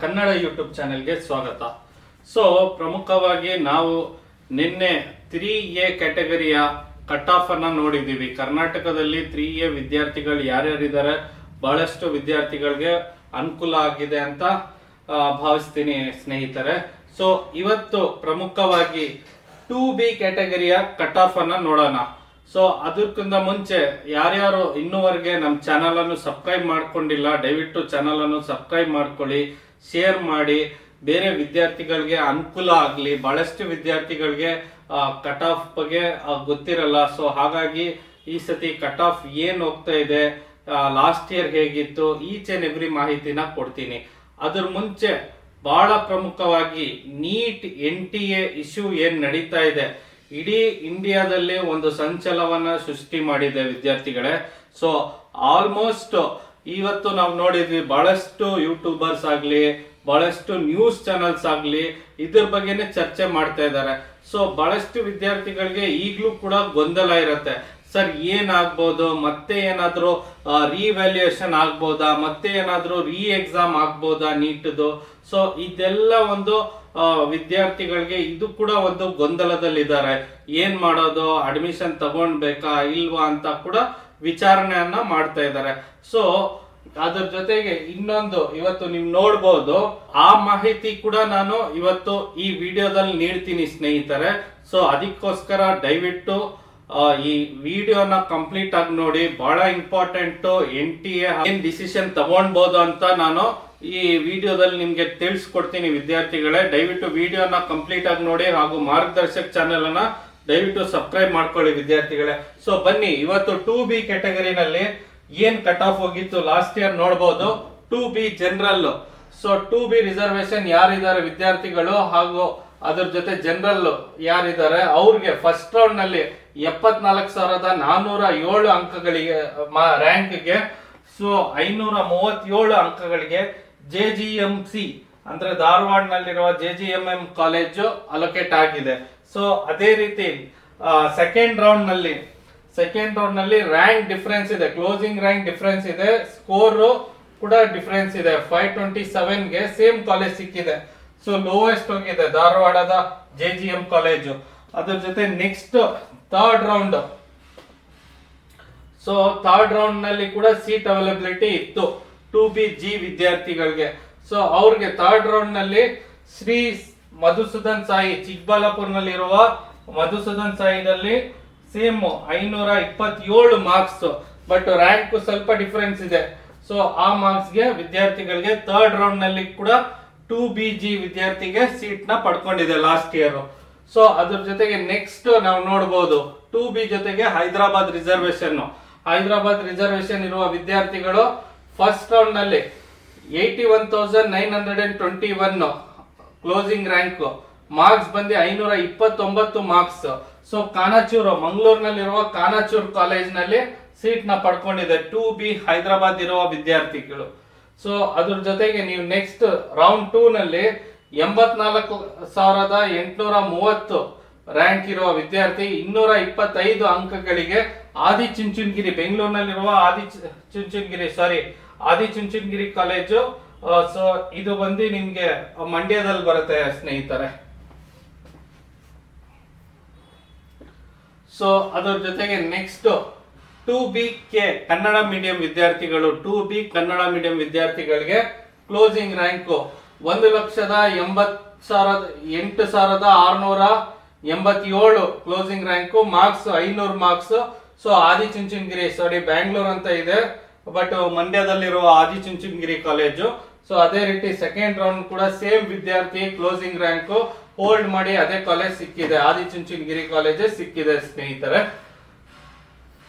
Kannada YouTube ಚಾನೆಲ್ಗೆ ಸ್ವಾಗತ. So ಪ್ರಮುಖವಾಗಿ ನಾವು ನಿನ್ನೆ 3A ಕ್ಯಾಟಗರಿಯ ಕಟ್ ಆಫ್ ಅನ್ನ ನೋಡಿದ್ದೀವಿ. ಕರ್ನಾಟಕದಲ್ಲಿ 3A ವಿದ್ಯಾರ್ಥಿಗಳು ಯಾರ್ಯಾರಿದ್ದಾರೆ, ಬಹಳಷ್ಟು ವಿದ್ಯಾರ್ಥಿಗಳಿಗೆ ಅನುಕೂಲ ಆಗಿದೆ ಅಂತ ಭಾವಿಸ್ತೀನಿ ಸ್ನೇಹಿತರೆ. ಸೊ ಇವತ್ತು ಪ್ರಮುಖವಾಗಿ 2B ಕ್ಯಾಟಗರಿಯ ಕಟ್ ಆಫ್ ಅನ್ನ ನೋಡೋಣ. ಸೊ ಅದಕ್ಕಿಂತ ಮುಂಚೆ ಯಾರ್ಯಾರು ಇನ್ನೂವರೆಗೆ ನಮ್ಮ ಚಾನಲ್ ಅನ್ನು ಸಬ್ಸ್ಕ್ರೈಬ್ ಮಾಡ್ಕೊಂಡಿಲ್ಲ, ದಯವಿಟ್ಟು ಚಾನಲ್ ಅನ್ನು ಸಬ್ಸ್ಕ್ರೈಬ್ ಮಾಡ್ಕೊಳ್ಳಿ, ಶೇರ್ ಮಾಡಿ, ಬೇರೆ ವಿದ್ಯಾರ್ಥಿಗಳಿಗೆ ಅನುಕೂಲ ಆಗಲಿ. ಬಹಳಷ್ಟು ವಿದ್ಯಾರ್ಥಿಗಳಿಗೆ ಕಟ್ ಆಫ್ ಬಗ್ಗೆ ಗೊತ್ತಿರಲ್ಲ. ಸೊ ಹಾಗಾಗಿ ಈ ಸತಿ ಕಟ್ ಆಫ್ ಏನ್ ಹೋಗ್ತಾ ಇದೆ, ಲಾಸ್ಟ್ ಇಯರ್ ಹೇಗಿತ್ತು, ಈಚ್ ಅಂಡ್ ಎವ್ರಿ ಮಾಹಿತಿನ ಕೊಡ್ತೀನಿ. ಅದ್ರ ಮುಂಚೆ ಬಹಳ ಪ್ರಮುಖವಾಗಿ ನೀಟ್ NTA ಇಶ್ಯೂ ಏನ್ ನಡೀತಾ ಇದೆ, ಇಡೀ ಇಂಡಿಯಾದಲ್ಲಿ ಒಂದು ಸಂಚಲನವನ್ನ ಸೃಷ್ಟಿ ಮಾಡಿದೆ ವಿದ್ಯಾರ್ಥಿಗಳೇ. ಸೊ ಆಲ್ಮೋಸ್ಟ್ ಇವತ್ತು ನಾವು ನೋಡಿದ್ವಿ, ಬಹಳಷ್ಟು ಯೂಟ್ಯೂಬರ್ಸ್ ಆಗ್ಲಿ, ಬಹಳಷ್ಟು ನ್ಯೂಸ್ ಚಾನೆಲ್ಸ್ ಆಗ್ಲಿ ಇದ್ರ ಬಗ್ಗೆನೆ ಚರ್ಚೆ ಮಾಡ್ತಾ ಇದ್ದಾರೆ. ಸೊ ಬಹಳಷ್ಟು ವಿದ್ಯಾರ್ಥಿಗಳಿಗೆ ಈಗಲೂ ಕೂಡ ಗೊಂದಲ ಇರುತ್ತೆ, ಸರ್ ಏನಾಗ್ಬೋದು, ಮತ್ತೆ ಏನಾದ್ರೂ ರಿವ್ಯಾಲ್ಯೂಯೇಷನ್ ಆಗ್ಬೋದಾ, ಮತ್ತೆ ಏನಾದ್ರೂ ಎಕ್ಸಾಮ್ ಆಗ್ಬೋದಾ ನೀಟ್ದು. ಸೊ ಇದೆಲ್ಲ ಒಂದು ವಿದ್ಯಾರ್ಥಿಗಳಿಗೆ ಇದು ಕೂಡ ಒಂದು ಗೊಂದಲದಲ್ಲಿದ್ದಾರೆ. ಏನ್ ಮಾಡೋದು, ಅಡ್ಮಿಷನ್ ತಗೊಂಡ್ಬೇಕಾ ಇಲ್ವಾ ಅಂತ ಕೂಡ ವಿಚಾರಣೆಯನ್ನ ಮಾಡ್ತಾ ಇದ್ದಾರೆ. ಸೊ ಅದ್ರ ಜೊತೆಗೆ ಇನ್ನೊಂದು ಇವತ್ತು ನೀವು ನೋಡ್ಬೋದು, ಆ ಮಾಹಿತಿ ಕೂಡ ನಾನು ಇವತ್ತು ಈ ವಿಡಿಯೋದಲ್ಲಿ ನೀಡ್ತೀನಿ ಸ್ನೇಹಿತರೆ. ಸೊ ಅದಕ್ಕೋಸ್ಕರ ದಯವಿಟ್ಟು ಈ ವಿಡಿಯೋನ ಕಂಪ್ಲೀಟ್ ಆಗಿ ನೋಡಿ. ಬಹಳ ಇಂಪಾರ್ಟೆಂಟ್, NTA ಏನ್ ಡಿಸಿಷನ್ ತಗೊಳ್ಬಹುದು ಅಂತ ನಾನು ಈ ವಿಡಿಯೋದಲ್ಲಿ ನಿಮ್ಗೆ ತಿಳಿಸ್ಕೊಡ್ತೀನಿ ವಿದ್ಯಾರ್ಥಿಗಳೇ. ದಯವಿಟ್ಟು ವಿಡಿಯೋನ ಕಂಪ್ಲೀಟ್ ಆಗಿ ನೋಡಿ, ಹಾಗೂ ಮಾರ್ಗದರ್ಶಕ್ ಚಾನೆಲ್ ಅನ್ನ ದಯವಿಟ್ಟು ಸಬ್ಸ್ಕ್ರೈಬ್ ಮಾಡ್ಕೊಳ್ಳಿ ವಿದ್ಯಾರ್ಥಿಗಳೇ. ಸೊ ಬನ್ನಿ, ಇವತ್ತು 2B ಕ್ಯಾಟಗರಿನಲ್ಲಿ ಏನ್ ಕಟ್ ಆಫ್ ಹೋಗಿತ್ತು ಲಾಸ್ಟ್ ಇಯರ್ ನೋಡಬಹುದು. 2B general, so 2B reservation ಯಾರಿದ್ದಾರೆ ವಿದ್ಯಾರ್ಥಿಗಳು, ಹಾಗೂ ಅದ್ರ ಜೊತೆ ಜನರಲ್ ಯಾರಿದ್ದಾರೆ ಅವ್ರಿಗೆ ಫಸ್ಟ್ ರೌಂಡ್ ನಲ್ಲಿ 74,407 ಅಂಕಗಳಿಗೆ ರ್ಯಾಂಕ್ಗೆ, ಸೊ 537 ಅಂಕಗಳಿಗೆ JGMC ಅಂದ್ರೆ ಧಾರವಾಡನಲ್ಲಿರುವ JGMM ಕಾಲೇಜು ಅಲೋಕೇಟ್ ಆಗಿದೆ. ಸೊ ಅದೇ ರೀತಿ ಸೆಕೆಂಡ್ ರೌಂಡ್ ನಲ್ಲಿ ರ್ಯಾಂಕ್ ಡಿಫರೆನ್ಸ್ ಇದೆ, ಕ್ಲೋಸಿಂಗ್ ರ್ಯಾಂಕ್ ಡಿಫರೆನ್ಸ್ ಇದೆ, ಸ್ಕೋರ್ ಕೂಡ ಡಿಫರೆನ್ಸ್ ಇದೆ. 527ಗೆ ಸೇಮ್ ಕಾಲೇಜ್ ಸಿಕ್ಕಿದೆ. ಸೊ ಲೋಯೆಸ್ಟ್ ಹೋಗಿದೆ ಧಾರವಾಡದ JGM ಕಾಲೇಜು. ಅದ್ರ ಜೊತೆ next third round, so third round ನಲ್ಲಿ ಕೂಡ ಸೀಟ್ ಅವೈಲಬಿಲಿಟಿ ಇತ್ತು 2BG ವಿದ್ಯಾರ್ಥಿಗಳಿಗೆ. ಸೊ ಅವ್ರಿಗೆ ಥರ್ಡ್ ರೌಂಡ್ ನಲ್ಲಿ ಶ್ರೀ ಮಧುಸೂದನ್ ಸಾಯಿ ಚಿಕ್ಕಬಳ್ಳಾಪುರ್ನಲ್ಲಿರುವ ಮಧುಸೂದನ್ ಸಾಯಿನಲ್ಲಿ ಸೇಮ್ 527 ಮಾರ್ಕ್ಸ್, ಬಟ್ ರ್ಯಾಂಕ್ ಸ್ವಲ್ಪ ಡಿಫರೆನ್ಸ್ ಇದೆ. ಸೊ ಆ ಮಾರ್ಕ್ಸ್ ಗೆ ವಿದ್ಯಾರ್ಥಿಗಳಿಗೆ ಥರ್ಡ್ ರೌಂಡ್ ನಲ್ಲಿ ಕೂಡ 2BG ವಿದ್ಯಾರ್ಥಿಗೆ ಸೀಟ್ ನ ಪಡ್ಕೊಂಡಿದೆ ಲಾಸ್ಟ್ ಇಯರ್. ಸೊ ಅದ್ರ ಜೊತೆಗೆ ನೆಕ್ಸ್ಟ್ ನಾವು ನೋಡಬಹುದು 2B ಜೊತೆಗೆ ಹೈದರಾಬಾದ್ ರಿಸರ್ವೇಶನ್ ಇರುವ ವಿದ್ಯಾರ್ಥಿಗಳು ಫಸ್ಟ್ ರೌಂಡ್ ನಲ್ಲಿ 81,921 ಕ್ಲೋಸಿಂಗ್ ರ್ಯಾಂಕ್, ಮಾರ್ಕ್ಸ್ ಬಂದು 529 ಮಾರ್ಕ್ಸ್. ಸೊ ಕಾನಾಚೂರು, ಮಂಗಳೂರಿನಲ್ಲಿರುವ ಕಾನಾಚೂರ್ ಕಾಲೇಜ್ ನಲ್ಲಿ ಸೀಟ್ ನ ಪಡ್ಕೊಂಡಿದೆ 2B ಹೈದರಾಬಾದ್ ಇರುವ ವಿದ್ಯಾರ್ಥಿಗಳು. ಸೊ ಅದ್ರ ಜೊತೆಗೆ ನೀವು ನೆಕ್ಸ್ಟ್ ರೌಂಡ್ 2 ನಲ್ಲಿ 84,830 ರ್ಯಾಂಕ್ ಇರುವ ವಿದ್ಯಾರ್ಥಿ 225 ಅಂಕಗಳಿಗೆ ಆದಿಚುಂಚನಗಿರಿ, ಬೆಂಗಳೂರಿನಲ್ಲಿರುವ ಆದಿಚುಂಚನಗಿರಿ ಕಾಲೇಜು. ಸೊ ಇದು ಬಂದು ನಿಮ್ಗೆ ಮಂಡ್ಯದಲ್ಲಿ ಬರುತ್ತೆ ಸ್ನೇಹಿತರೆ. ಸೊ ಅದರ ಜೊತೆಗೆ ನೆಕ್ಸ್ಟ್ 2BK ಕನ್ನಡ ಮೀಡಿಯಂ ವಿದ್ಯಾರ್ಥಿಗಳು, 2B ಕನ್ನಡ ಮೀಡಿಯಂ ವಿದ್ಯಾರ್ಥಿಗಳಿಗೆ closing rank 1,08,687 closing rank, marks 500 marks. So Adichunchanagiri, Bangalore ಅಂತ ಇದೆ, ಬಟ್ ಮಂಡ್ಯದಲ್ಲಿರುವ ಆದಿಚುಂಚನಗಿರಿ ಕಾಲೇಜು. ಸೊ ಅದೇ ರೀತಿ ಸೆಕೆಂಡ್ ರೌಂಡ್ ಕೂಡ ಸೇಮ್ ವಿದ್ಯಾರ್ಥಿ ಕ್ಲೋಸಿಂಗ್ ರ್ಯಾಂಕ್ ಹೋಲ್ಡ್ ಮಾಡಿ ಅದೇ ಕಾಲೇಜ್ ಸಿಕ್ಕಿದೆ, ಆದಿಚುಂಚನಗಿರಿ ಕಾಲೇಜ್ ಸಿಕ್ಕಿದೆ ಸ್ನೇಹಿತರೆ.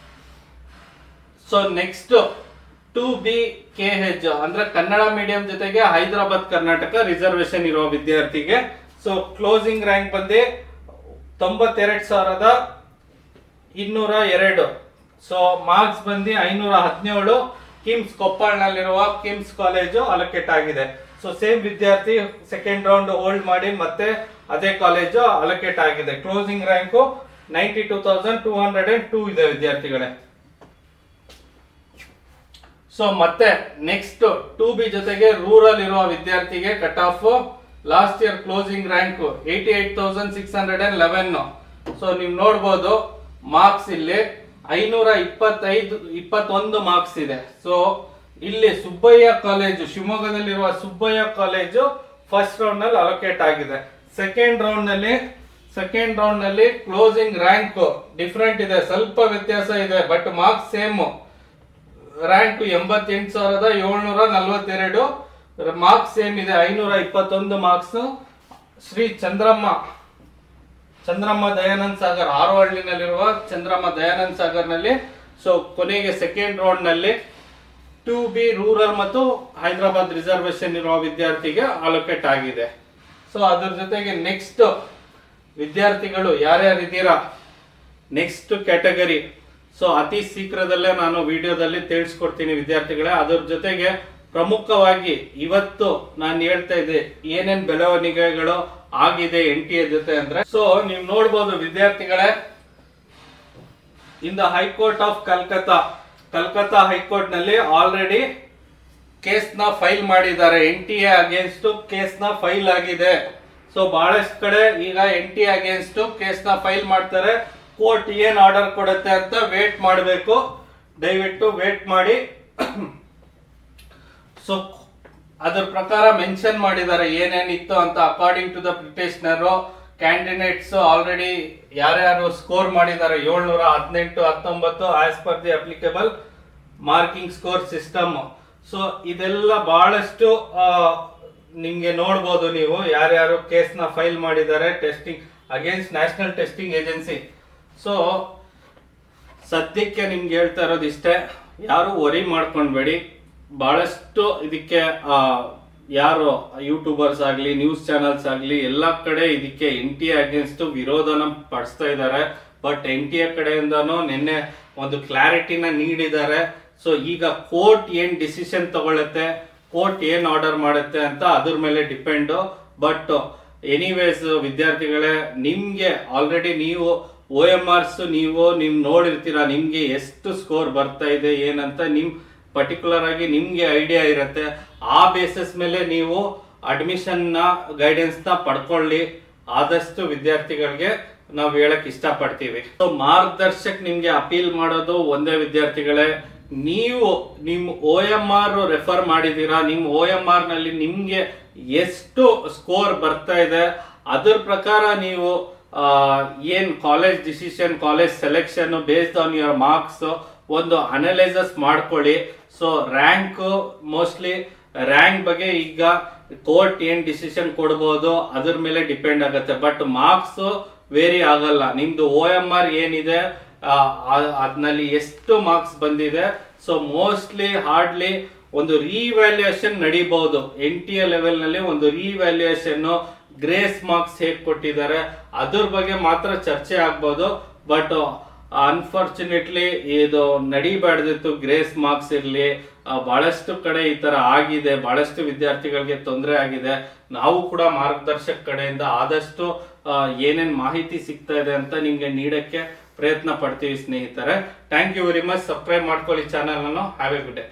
ಸೊ ನೆಕ್ಸ್ಟ್ 2BKH ಅಂದ್ರೆ ಕನ್ನಡ ಮೀಡಿಯಂ ಜೊತೆಗೆ ಹೈದರಾಬಾದ್ ಕರ್ನಾಟಕ ರಿಸರ್ವೇಶನ್ ಇರುವ ವಿದ್ಯಾರ್ಥಿಗೆ. ಸೊ ಕ್ಲೋಸಿಂಗ್ ರ್ಯಾಂಕ್ ಬಂದು 92,202. ಸೊ ಮಾರ್ಕ್ಸ್ ಬಂದು 517. ಕಿಮ್ಸ್ ಕೊಪ್ಪಳನಲ್ಲಿರುವ ಕಿಮ್ಸ್ ಕಾಲೇಜು ಅಲೋಕೇಟ್ ಆಗಿದೆ. ಸೊ ಸೇಮ್ ವಿದ್ಯಾರ್ಥಿ ಸೆಕೆಂಡ್ ರೌಂಡ್ ಹೋಲ್ಡ್ ಮಾಡಿ ಮತ್ತೆ ಅದೇ ಕಾಲೇಜು ಅಲೋಕೇಟ್ ಆಗಿದೆ. ಕ್ಲೋಸಿಂಗ್ ರ್ಯಾಂಕ್ 92,202 ಇದೆ ವಿದ್ಯಾರ್ಥಿಗಳೇ. ಸೊ ಸೊ ಮತ್ತೆ ನೆಕ್ಸ್ಟ್ 2B ಜೊತೆಗೆ ರೂರಲ್ ಇರುವ ವಿದ್ಯಾರ್ಥಿಗೆ cut off last year closing rank 88,611. So ನೀವು ನೋಡ್ಬೋದು ಮಾರ್ಕ್ಸ್ ಇಲ್ಲಿ 521 ಮಾರ್ಕ್ಸ್ ಇದೆ. ಸೊ ಇಲ್ಲಿ ಸುಬ್ಬಯ್ಯ ಕಾಲೇಜು, ಶಿವಮೊಗ್ಗದಲ್ಲಿರುವ ಸುಬ್ಬಯ್ಯ ಕಾಲೇಜು ಫಸ್ಟ್ ರೌಂಡ್ ನಲ್ಲಿ ಅಲೋಕೇಟ್ ಆಗಿದೆ. ಸೆಕೆಂಡ್ ರೌಂಡ್ ನಲ್ಲಿ ಕ್ಲೋಸಿಂಗ್ ರ್ಯಾಂಕ್ ಡಿಫರೆಂಟ್ ಇದೆ, ಸ್ವಲ್ಪ ವ್ಯತ್ಯಾಸ ಇದೆ, but marks same. Rank 88,742, marks same ಇದೆ, 521 ಮಾರ್ಕ್ಸ್. ಶ್ರೀ ಚಂದ್ರಮ್ಮ ದಯಾನಂದ್ ಸಾಗರ್, ಆರೋಹಳ್ಳಿನಲ್ಲಿರುವ ಚಂದ್ರಮ್ಮ ದಯಾನಂದ್ ಸಾಗರ್ ನಲ್ಲಿ. ಸೊ ಕೊನೆಗೆ ಸೆಕೆಂಡ್ ರೌಂಡ್ ನಲ್ಲಿ 2B ರೂರಲ್ ಮತ್ತು ಹೈದರಾಬಾದ್ ರಿಸರ್ವೇಶನ್ ಇರುವ ವಿದ್ಯಾರ್ಥಿಗೆ ಅಲೋಕೇಟ್ ಆಗಿದೆ. ಸೊ ಅದ್ರ ಜೊತೆಗೆ ನೆಕ್ಸ್ಟ್ ವಿದ್ಯಾರ್ಥಿಗಳು ಯಾರ್ಯಾರಿದ್ದೀರಾ ನೆಕ್ಸ್ಟ್ ಕ್ಯಾಟಗರಿ, ಸೊ ಅತಿ ಶೀಘ್ರದಲ್ಲೇ ನಾನು ವಿಡಿಯೋದಲ್ಲಿ ತಿಳಿಸ್ಕೊಡ್ತೀನಿ ವಿದ್ಯಾರ್ಥಿಗಳೇ. ಅದ್ರ ಜೊತೆಗೆ ಪ್ರಮುಖವಾಗಿ ಇವತ್ತು ನಾನು ಹೇಳ್ತಾ ಇದ್ದೆ ಏನೇನ್ ಬೆಳವಣಿಗೆಗಳು ಆಗಿದೆ NTA ಜೊತೆ ಅಂದ್ರೆ. ಸೊ ನೀವು ನೋಡ್ಬೋದು ವಿದ್ಯಾರ್ಥಿಗಳೇ, in the high court of Calcutta high court ನಲ್ಲಿ ಆಲ್ರೆಡಿ ಕೇಸ್ ನ ಫೈಲ್ ಮಾಡಿದ್ದಾರೆ. NTA ಅಗೇನ್ಸ್ಟ್ ಕೇಸ್ ನ ಫೈಲ್ ಆಗಿದೆ. ಸೊ ಬಹಳಷ್ಟು ಕಡೆ ಈಗ NTA ಅಗೇನ್ಸ್ಟ್ ಕೇಸ್ ನ ಫೈಲ್ ಮಾಡ್ತಾರೆ. ಕೋರ್ಟ್ ಏನ್ ಆರ್ಡರ್ ಕೊಡುತ್ತೆ ಅಂತ ವೇಟ್ ಮಾಡಬೇಕು, ದಯವಿಟ್ಟು ವೇಟ್ ಮಾಡಿ. ಸೊ ಅದ್ರ ಪ್ರಕಾರ ಮೆನ್ಷನ್ ಮಾಡಿದ್ದಾರೆ ಏನೇನಿತ್ತು ಅಂತ. According to the petitioner, candidates already ಯಾರ್ಯಾರು ಸ್ಕೋರ್ ಮಾಡಿದ್ದಾರೆ 718, 19 as per the applicable marking score system. So ಇದೆಲ್ಲ ಬಹಳಷ್ಟು ನಿಮ್ಗೆ ನೋಡ್ಬೋದು ನೀವು ಯಾರ್ಯಾರು ಕೇಸ್ ನ ಫೈಲ್ ಮಾಡಿದ್ದಾರೆ testing against national testing agency. So ಸದ್ಯಕ್ಕೆ ನಿಮ್ಗೆ ಹೇಳ್ತಾ ಇರೋದು ಇಷ್ಟೇ, ಯಾರು ವರಿ ಮಾಡ್ಕೊಂಡ್ಬೇಡಿ. ಬಹಳಷ್ಟು ಇದಕ್ಕೆ ಯಾರು ಯೂಟ್ಯೂಬರ್ಸ್ ಆಗ್ಲಿ, ನ್ಯೂಸ್ ಚಾನಲ್ಸ್ ಆಗ್ಲಿ, ಎಲ್ಲ ಕಡೆ ಇದಕ್ಕೆ NTA ಅಗೇನ್ಸ್ಟ್ ವಿರೋಧನ ಪಡಿಸ್ತಾ ಇದ್ದಾರೆ. ಬಟ್ NTA ಕಡೆಯಿಂದನೂ ನಿನ್ನೆ ಒಂದು ಕ್ಲಾರಿಟಿನ ನೀಡಿದ್ದಾರೆ. ಸೊ ಈಗ ಕೋರ್ಟ್ ಏನ್ ಡಿಸಿಷನ್ ತಗೊಳುತ್ತೆ, ಕೋರ್ಟ್ ಏನ್ ಆರ್ಡರ್ ಮಾಡುತ್ತೆ ಅಂತ ಅದ್ರ ಮೇಲೆ ಡಿಪೆಂಡ್. ಬಟ್ ಎನಿವೇಸ್ ವಿದ್ಯಾರ್ಥಿಗಳೇ, ನಿಮ್ಗೆ ಆಲ್ರೆಡಿ ನೀವು OMRs ನೀವು ನೋಡಿರ್ತೀರಾ, ನಿಮ್ಗೆ ಎಷ್ಟು ಸ್ಕೋರ್ ಬರ್ತಾ ಇದೆ ಏನಂತ ಪರ್ಟಿಕ್ಯುಲರ್ ಆಗಿ ನಿಮ್ಗೆ ಐಡಿಯಾ ಇರುತ್ತೆ. ಆ ಬೇಸಿಸ್ ಮೇಲೆ ನೀವು ಅಡ್ಮಿಷನ್ ನ ಗೈಡೆನ್ಸ್ ನ ಪಡ್ಕೊಳ್ಳಿ. ಆದಷ್ಟು ವಿದ್ಯಾರ್ಥಿಗಳಿಗೆ ನಾವು ಹೇಳಕ್ ಇಷ್ಟಪಡ್ತೀವಿ. ಸೊ ಮಾರ್ಗದರ್ಶಕ್ ನಿಮ್ಗೆ ಅಪೀಲ್ ಮಾಡೋದು ಒಂದೇ ವಿದ್ಯಾರ್ಥಿಗಳೇ, ನೀವು ನಿಮ್ OMR ರೆಫರ್ ಮಾಡಿದೀರಾ, ನಿಮ್ OMR ನಲ್ಲಿ ನಿಮ್ಗೆ ಎಷ್ಟು ಸ್ಕೋರ್ ಬರ್ತಾ ಇದೆ ಅದ್ರ ಪ್ರಕಾರ ನೀವು ಏನ್ college decision, college selection based on your marks ಒಂದು ಅನಲೈಸಸ್ ಮಾಡ್ಕೊಳ್ಳಿ. ಸೊ ರ್ಯಾಂಕ್ ಮೋಸ್ಟ್ಲಿ ರ್ಯಾಂಕ್ ಬಗ್ಗೆ ಈಗ ಕೋರ್ಟ್ ಏನ್ ಡಿಸಿಷನ್ ಕೊಡ್ಬೋದು ಅದ್ರ ಮೇಲೆ ಡಿಪೆಂಡ್ ಆಗುತ್ತೆ. ಬಟ್ ಮಾರ್ಕ್ಸ್ ವೇರಿ ಆಗಲ್ಲ. ನಿಮ್ದು OMR ಏನಿದೆ ಅದ್ನಲ್ಲಿ ಎಷ್ಟು ಮಾರ್ಕ್ಸ್ ಬಂದಿದೆ. ಸೊ ಮೋಸ್ಟ್ಲಿ ಹಾರ್ಡ್ಲಿ ಒಂದು ರೀವ್ಯಾಲ್ಯೂಯೇಷನ್ ನಡೀಬಹುದು. NTA ಲೆವೆಲ್ ನಲ್ಲಿ ಒಂದು ರೀವ್ಯಾಲ್ಯೂಯೇಷನ್, ಗ್ರೇಸ್ ಮಾರ್ಕ್ಸ್ ಹೇಗೆ ಕೊಟ್ಟಿದ್ದಾರೆ ಅದ್ರ ಬಗ್ಗೆ ಮಾತ್ರ ಚರ್ಚೆ ಆಗ್ಬೋದು. ಬಟ್ ಅನ್ಫಾರ್ಚುನೇಟ್ಲಿ ಇದು ನಡಿಬಾರ್ದಿತ್ತು, ಗ್ರೇಸ್ ಮಾರ್ಕ್ಸ್ ಇರ್ಲಿ. ಬಹಳಷ್ಟು ಕಡೆ ಈ ತರ ಆಗಿದೆ, ಬಹಳಷ್ಟು ವಿದ್ಯಾರ್ಥಿಗಳಿಗೆ ತೊಂದರೆ ಆಗಿದೆ. ನಾವು ಕೂಡ ಮಾರ್ಗದರ್ಶಕ ಕಡೆಯಿಂದ ಆದಷ್ಟು ಏನೇನ್ ಮಾಹಿತಿ ಸಿಗ್ತಾ ಇದೆ ಅಂತ ನಿಮ್ಗೆ ನೀಡಕ್ಕೆ ಪ್ರಯತ್ನ ಪಡ್ತೀವಿ ಸ್ನೇಹಿತರೆ. Thank you very much. Subscribe ಮಾಡ್ಕೊಳ್ಳಿ ಚಾನಲ್ ಅನ್ನು. Have a good day.